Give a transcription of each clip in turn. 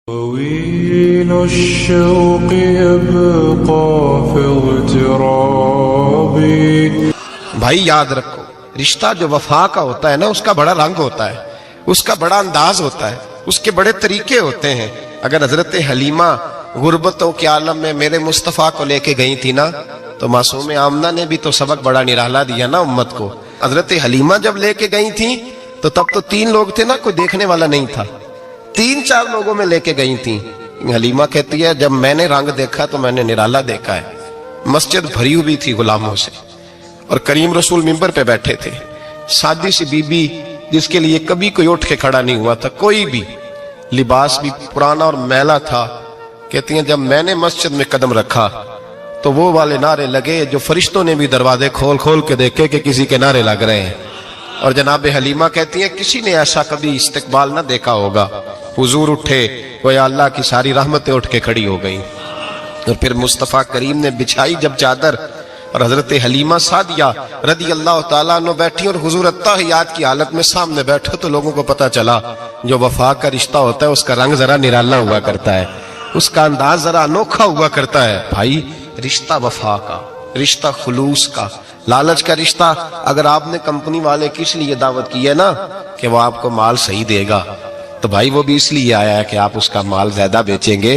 طويل الشوق يبقى في اغترابي. بھائی یاد رکھو، رشتہ جو وفا کا ہوتا ہے نا، اس کا بڑا رنگ ہوتا ہے، اس کا بڑا انداز ہوتا ہے، اس کے بڑے طریقے ہوتے ہیں. اگر حضرت حلیمہ غربتوں کے عالم میں میرے مصطفیٰ کو لے کے گئی تھی نا، تو معصوم آمنہ نے بھی تو سبق بڑا نرالا دیا نا امت کو. حضرت حلیمہ جب لے کے گئی تھی تو تب تو 3 لوگ تھے نا، کوئی دیکھنے والا نہیں تھا. 3-4 لوگوں میں لے کے گئی تھی. حلیمہ کہتی ہے جب میں نے رنگ دیکھا تو میں نے نرالا دیکھا ہے. مسجد بھری ہوئی تھی غلاموں سے، اور کریم رسول ممبر پہ بیٹھے تھے. سادی سی بی بی جس کے لیے کبھی کوئی اٹھ کے کھڑا نہیں ہوا تھا، کوئی بھی، لباس بھی پرانا اور میلا تھا. کہتی ہیں جب میں نے مسجد میں قدم رکھا تو وہ والے نعرے لگے جو فرشتوں نے بھی دروازے کھول کھول کے دیکھے کہ کسی کے نعرے لگ رہے ہیں. اور جناب حلیمہ کہتی ہیں کسی نے ایسا کبھی استقبال نہ دیکھا ہوگا. حضور اٹھے، وہ یا اللہ کی ساری رحمتیں اٹھ کے کھڑی ہو گئیں. اور پھر مصطفیٰ کریم نے بچھائی جب چادر، اور حضرت حلیمہ سعدیہ رضی اللہ تعالیٰ عنہ بیٹھی، اور حضور التحیات کی حالت میں سامنے بیٹھے. تو لوگوں کو پتا چلا جو وفا کا رشتہ ہوتا ہے اس کا رنگ ذرا نرالا ہوا کرتا ہے، اس کا انداز ذرا انوکھا ہوا کرتا ہے. بھائی رشتہ وفا کا، رشتہ خلوص کا، لالچ کا رشتہ. اگر آپ نے کمپنی والے کس لیے دعوت کی ہے نا کہ وہ آپ کو مال صحیح دے گا، تو بھائی وہ بھی اس لیے آیا ہے کہ آپ اس کا مال زیادہ بیچیں گے.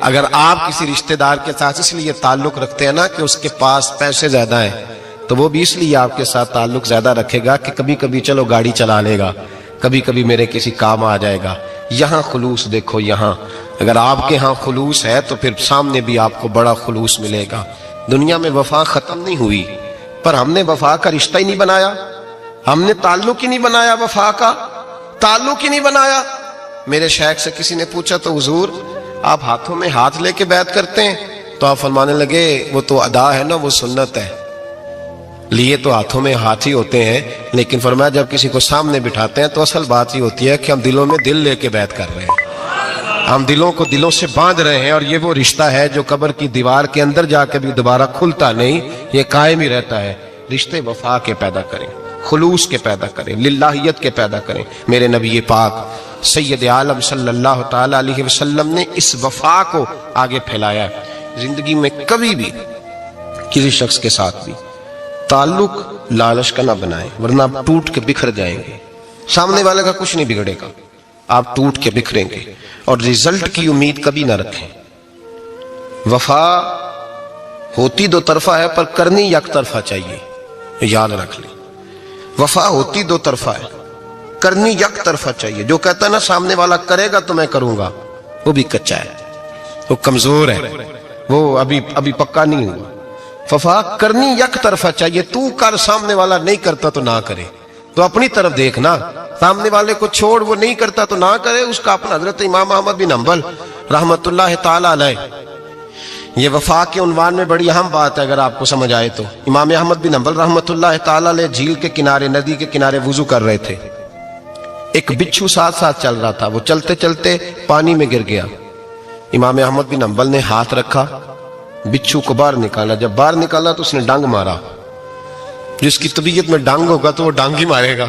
اگر آپ کسی رشتہ دار کے ساتھ اس لیے تعلق رکھتے ہیں نا کہ اس کے پاس پیسے زیادہ ہیں، تو وہ بھی اس لیے آپ کے ساتھ تعلق زیادہ رکھے گا کہ کبھی کبھی چلو گاڑی چلا لے گا، کبھی کبھی میرے کسی کام آ جائے گا. یہاں خلوص دیکھو، یہاں اگر آپ کے ہاں خلوص ہے تو پھر سامنے بھی آپ کو بڑا خلوص ملے گا. دنیا میں وفا ختم نہیں ہوئی، پر ہم نے وفا کا رشتہ ہی نہیں بنایا، ہم نے تعلق ہی نہیں بنایا، وفا کا تعلق ہی نہیں بنایا. میرے شیخ سے کسی نے پوچھا تو حضور آپ ہاتھوں میں ہاتھ لے کے بیعت کرتے ہیں؟ تو آپ فرمانے لگے وہ تو ادا ہے نا، وہ سنت ہے. لیے تو ہاتھوں میں ہاتھ ہی ہوتے ہیں، لیکن فرمایا جب کسی کو سامنے بٹھاتے ہیں تو اصل بات ہی ہوتی ہے کہ ہم دلوں میں دل لے کے بیعت کر رہے ہیں، ہم دلوں کو دلوں سے باندھ رہے ہیں. اور یہ وہ رشتہ ہے جو قبر کی دیوار کے اندر جا کے بھی دوبارہ کھلتا نہیں، یہ قائم ہی رہتا ہے. رشتے وفا کے پیدا کریں، خلوص کے پیدا کریں، للہیت کے پیدا کریں. میرے نبی پاک سید عالم صلی اللہ تعالی علیہ وسلم نے اس وفا کو آگے پھیلایا ہے. زندگی میں کبھی بھی کسی شخص کے ساتھ بھی تعلق لالچ کا نہ بنائیں، ورنہ آپ ٹوٹ کے بکھر جائیں گے. سامنے والے کا کچھ نہیں بگڑے گا، آپ ٹوٹ کے بکھریں گے. اور رزلٹ کی امید کبھی نہ رکھیں. وفا ہوتی 2 طرفہ ہے پر کرنی یک طرفہ چاہیے، یاد رکھ لیں. وفا ہوتی 2 طرفہ ہے، کرنی یک طرفہ چاہیے. جو کہتا ہے نا سامنے والا کرے گا تو میں کروں گا، وہ بھی کچا ہے، وہ کمزور ہے، وہ ابھی پکا نہیں ہوا. وفا کرنی یک طرفہ چاہیے. تو کر، سامنے والا نہیں کرتا تو نہ کرے. تو اپنی طرف دیکھنا، سامنے والے کو چھوڑ، وہ نہیں کرتا تو نہ کرے. اس کا اپنا حضرت امام احمد بن حنبل رحمت اللہ تعالی علیہ، یہ وفا کے عنوان میں بڑی اہم بات ہے اگر آپ کو سمجھ آئے تو. امام احمد بن حنبل رحمت اللہ تعالی علیہ جھیل کے کنارے، ندی کے کنارے وضو کر رہے تھے. ایک بچھو ساتھ چل رہا تھا، وہ چلتے چلتے پانی میں گر گیا. امام احمد بن حنبل نے ہاتھ رکھا، بچھو کو باہر نکالا. جب باہر نکالا تو اس نے ڈانگ مارا. جس کی طبیعت میں ڈانگ ہوگا تو وہ ڈانگ ہی مارے گا،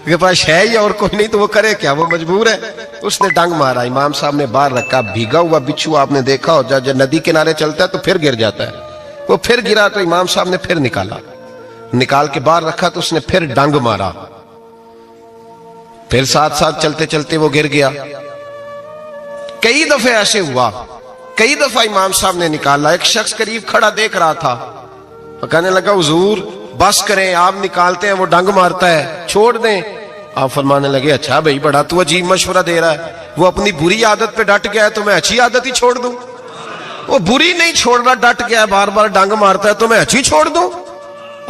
کے پاس ہے یا اور کوئی نہیں تو وہ کرے کیا، وہ مجبور ہے. اس نے ڈانگ مارا. امام صاحب نے باہر رکھا. بھیگا ہوا بچھو آپ نے دیکھا ہو جب ندی کنارے چلتا ہے تو پھر گر جاتا ہے. وہ پھر گرا تو امام صاحب نے پھر نکالا، نکال کے باہر رکھا تو اس نے پھر ڈانگ مارا. پھر ساتھ چلتے چلتے وہ گر گیا. کئی دفعے ایسے ہوا، کئی دفعہ امام صاحب نے نکالا. ایک شخص قریب کھڑا دیکھ رہا تھا، کہنے لگا حضور بس کریں، آپ نکالتے ہیں وہ ڈنگ مارتا ہے، چھوڑ دیں. آپ فرمانے لگے اچھا بھائی بڑا تو عجیب مشورہ دے رہا ہے. وہ اپنی بری عادت پہ ڈٹ گیا ہے تو میں اچھی عادت ہی چھوڑ دوں؟ وہ بری نہیں چھوڑ رہا، ڈٹ گیا ہے، بار بار ڈنگ مارتا ہے تو میں اچھی چھوڑ دوں؟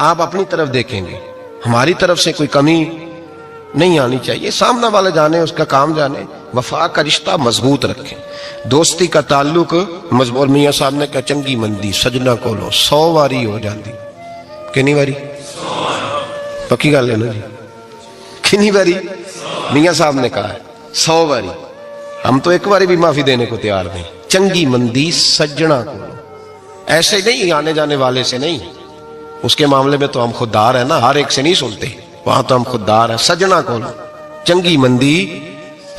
آپ اپنی طرف دیکھیں گے، ہماری طرف سے کوئی کمی نہیں آنی چاہیے. سامنے والے جانے، اس کا کام جانے. وفا کا رشتہ مضبوط رکھیں، دوستی کا تعلق مضبوط. میاں صاحب نے کہا چنگی مندی سجنا کو لو 100 واری ہو جاندی. کنی واری؟ پکی گل ہے نا جی، کنی واری؟ میاں صاحب نے کہا ہے 100 واری. ہم تو ایک باری بھی معافی دینے کو تیار نہیں. چنگی مندی سجنا کو لو، ایسے نہیں آنے جانے والے سے نہیں. اس کے معاملے میں تو ہم خوددار ہیں نا، ہر ایک سے نہیں سنتے، وہاں تو ہم خوددار ہیں. سجنا کو لو چنگی مندی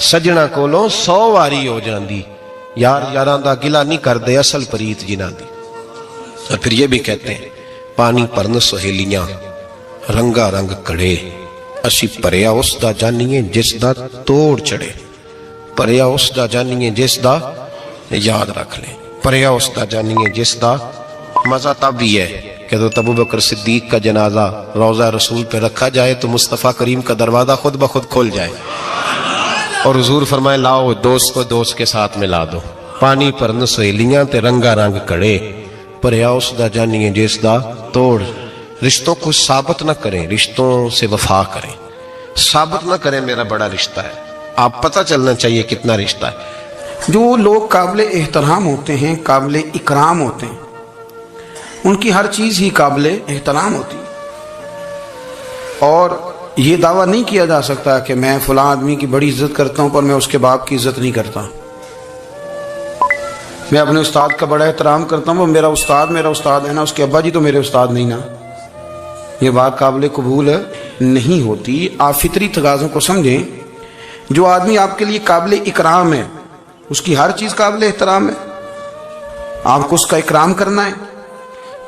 سجنا کو لو 100 واری ہو جاندی. یار یاراں دا گلا نہیں کر دے اصل پریت جنہاں دی. اور پھر یہ بھی کہتے ہیں پانی پرن سہیلیاں رنگا رنگ کڑے اسی پریا اس دا جانیے جس دا توڑ چڑے. پریا اس دا جانیے جس دا یاد رکھ لیں. پریا اس دا جانیے جس دا مزہ تب بھی ہے کہ تو ابو بکر صدیق کا جنازہ روضہ رسول پہ رکھا جائے تو مصطفیٰ کریم کا دروازہ خود بخود کھل جائے اور حضور فرمائے لاؤ دوست کو دوست کے ساتھ ملا دو. پانی پرن سہیلیاں تے رنگا رنگ کڑے پریا اس دا جانیے جس دا توڑ. رشتوں کو ثابت نہ کریں, رشتوں سے وفا کریں. ثابت نہ کریں میرا بڑا رشتہ ہے, آپ پتہ چلنا چاہیے کتنا رشتہ ہے. جو لوگ قابل احترام ہوتے ہیں, قابل اکرام ہوتے ہیں, ان کی ہر چیز ہی قابل احترام ہوتی ہے. اور یہ دعویٰ نہیں کیا جا سکتا کہ میں فلاں آدمی کی بڑی عزت کرتا ہوں پر میں اس کے باپ کی عزت نہیں کرتا. میں اپنے استاد کا بڑا احترام کرتا ہوں, وہ میرا استاد ہے نا, اس کے ابا جی تو میرے استاد نہیں نا. یہ بات قابل قبول نہیں ہوتی. آپ فطری تقاضوں کو سمجھیں. جو آدمی آپ کے لیے قابل اکرام ہے اس کی ہر چیز قابل احترام ہے, آپ کو اس کا اکرام کرنا ہے.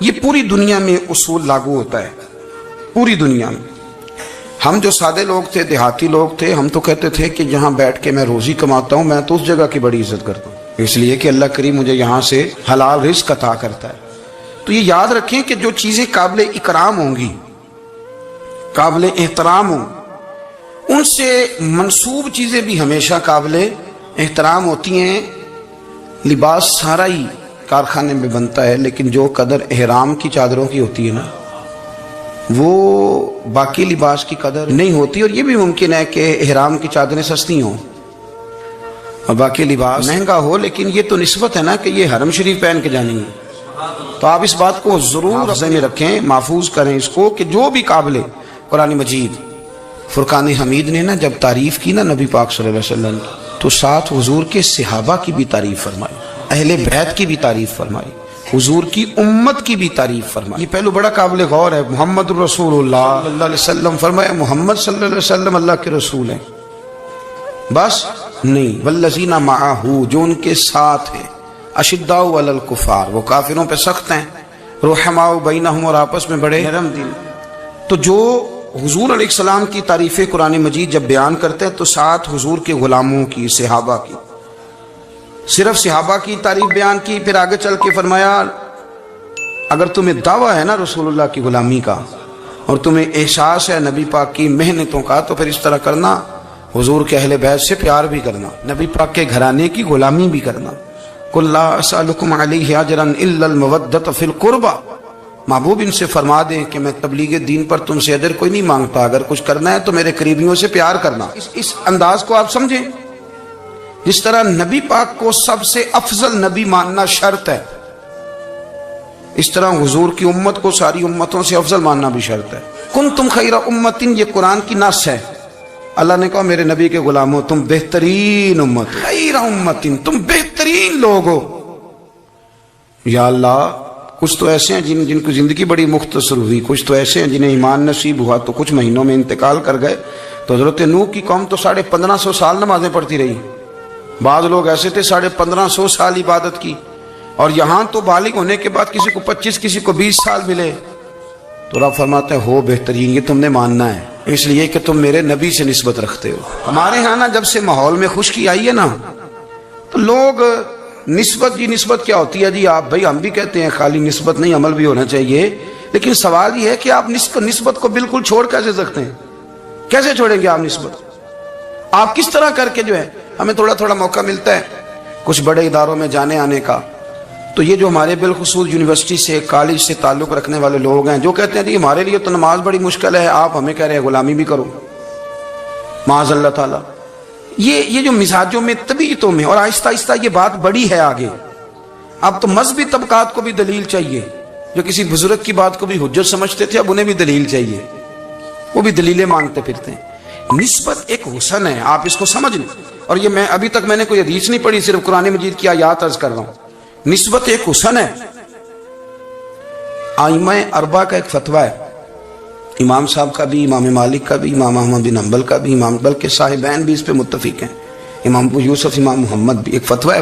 یہ پوری دنیا میں اصول لاگو ہوتا ہے, پوری دنیا میں. ہم جو سادے لوگ تھے, دیہاتی لوگ تھے, ہم تو کہتے تھے کہ جہاں بیٹھ کے میں روزی کماتا ہوں میں تو اس جگہ کی بڑی عزت کرتا ہوں, اس لیے کہ اللہ کریم مجھے یہاں سے حلال رزق عطا کرتا ہے. تو یہ یاد رکھیں کہ جو چیزیں قابل اکرام ہوں گی, قابل احترام ہوں, ان سے منسوب چیزیں بھی ہمیشہ قابل احترام ہوتی ہیں. لباس سارا ہی کارخانے میں بنتا ہے, لیکن جو قدر احرام کی چادروں کی ہوتی ہے نا, وہ باقی لباس کی قدر نہیں ہوتی. اور یہ بھی ممکن ہے کہ احرام کی چادریں سستی ہوں اور باقی لباس مہنگا ہو, لیکن یہ تو نسبت ہے نا کہ یہ حرم شریف پہن کے جانی ہے. تو آپ اس بات کو ضرور ذہن میں رکھیں, محفوظ کریں اس کو, کہ جو بھی قابل قرآن مجید فرقان حمید نے نا جب تعریف کی نا نبی پاک صلی اللہ علیہ وسلم کی, تو ساتھ حضور کے صحابہ کی بھی تعریف فرمائی, اہل بیت کی بھی تعریف فرمائی, حضور کی امت کی بھی تعریف فرمائی. یہ پہلو بڑا قابل غور ہے. محمد رسول اللہ صلی اللہ علیہ وسلم فرمایا محمد صلی اللہ علیہ وسلم اللہ کے رسول ہیں, بس نہیں. والذین معہ, جو ان کے ساتھ ہے, اشداء علی الکفار, وہ کافروں پہ سخت ہیں, رحماء بینہم, اور آپس میں بڑے نرم دل. تو جو حضور علیہ السلام کی تعریف قرآن مجید جب بیان کرتے ہیں تو ساتھ حضور کے غلاموں کی, صحابہ کی, صرف صحابہ کی تعریف بیان کی. پھر آگے چل کے فرمایا اگر تمہیں دعویٰ ہے نا رسول اللہ کی غلامی کا اور تمہیں احساس ہے نبی پاک کی محنتوں کا, تو پھر اس طرح کرنا, حضور کے اہل بیت سے پیار بھی کرنا, نبی پاک کے گھرانے کی غلامی بھی کرنا. قل لا اسألکم علیہ اجرا الا المودۃ فی القربى, محبوب ان سے فرما دیں کہ میں تبلیغ دین پر تم سے اجر کوئی نہیں مانگتا, اگر کچھ کرنا ہے تو میرے قریبیوں سے پیار کرنا. اس انداز کو آپ سمجھیں. جس طرح نبی پاک کو سب سے افضل نبی ماننا شرط ہے, اس طرح حضور کی امت کو ساری امتوں سے افضل ماننا بھی شرط ہے. کنتم خیر امت, یہ قرآن کی نص ہے. اللہ نے کہا میرے نبی کے غلاموں تم بہترین امت, خیر امت, تم بہترین لوگ ہو. یا اللہ, کچھ تو ایسے ہیں جن کی زندگی بڑی مختصر ہوئی, کچھ تو ایسے ہیں جنہیں ایمان نصیب ہوا تو کچھ مہینوں میں انتقال کر گئے. تو حضرت نوح کی قوم تو 1550 سال نمازیں پڑھتی رہی. بعض لوگ ایسے تھے 1550 سال عبادت کی, اور یہاں تو بالغ ہونے کے بعد کسی کو 25 کسی کو 20 سال ملے. تو رب فرماتا ہے ہو بہترین, یہ تم نے ماننا ہے اس لیے کہ تم میرے نبی سے نسبت رکھتے ہو. ہمارے ہاں نا جب سے ماحول میں خشکی آئی ہے نا, تو لوگ نسبت, جی نسبت کیا ہوتی ہے جی, آپ بھائی ہم بھی کہتے ہیں خالی نسبت نہیں عمل بھی ہونا چاہیے, لیکن سوال یہ ہے کہ آپ نسبت کو بالکل چھوڑ کیسے سکتے ہیں؟ کیسے چھوڑیں گے آپ نسبت؟ آپ کس طرح کر کے جو ہے, ہمیں تھوڑا تھوڑا موقع ملتا ہے کچھ بڑے اداروں میں جانے آنے کا, تو یہ جو ہمارے بالخصوص یونیورسٹی سے کالج سے تعلق رکھنے والے لوگ ہیں جو کہتے ہیں جی ہمارے لیے تو نماز بڑی مشکل ہے, آپ ہمیں کہہ رہے ہیں غلامی بھی کرو, معاذ اللہ تعالیٰ. یہ جو مزاجوں میں طبیعتوں میں, اور آہستہ آہستہ یہ بات بڑی ہے آگے. اب تو مذہبی طبقات کو بھی دلیل چاہیے, جو کسی بزرگ کی بات کو بھی حجت سمجھتے تھے اب انہیں بھی دلیل چاہیے, وہ بھی دلیلیں مانگتے پھرتے ہیں. نسبت ایک حسن ہے, آپ اس کو سمجھ لیں. اور یہ میں ابھی تک میں نے کوئی حدیث نہیں پڑھی, صرف قرآن مجید کی آیات عرض کر رہا ہوں. نسبت ایک حسن ہے. ائمہ اربعہ کا ایک فتویٰ ہے, امام صاحب کا بھی, امام مالک کا بھی, امام احمد بن حنبل کا بھی, امام بلکہ صاحبین بھی اس پہ متفق ہیں, امام یوسف, امام محمد بھی. ایک فتویٰ ہے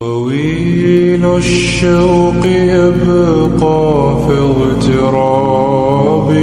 طويل الشوق يبقى في اغترابي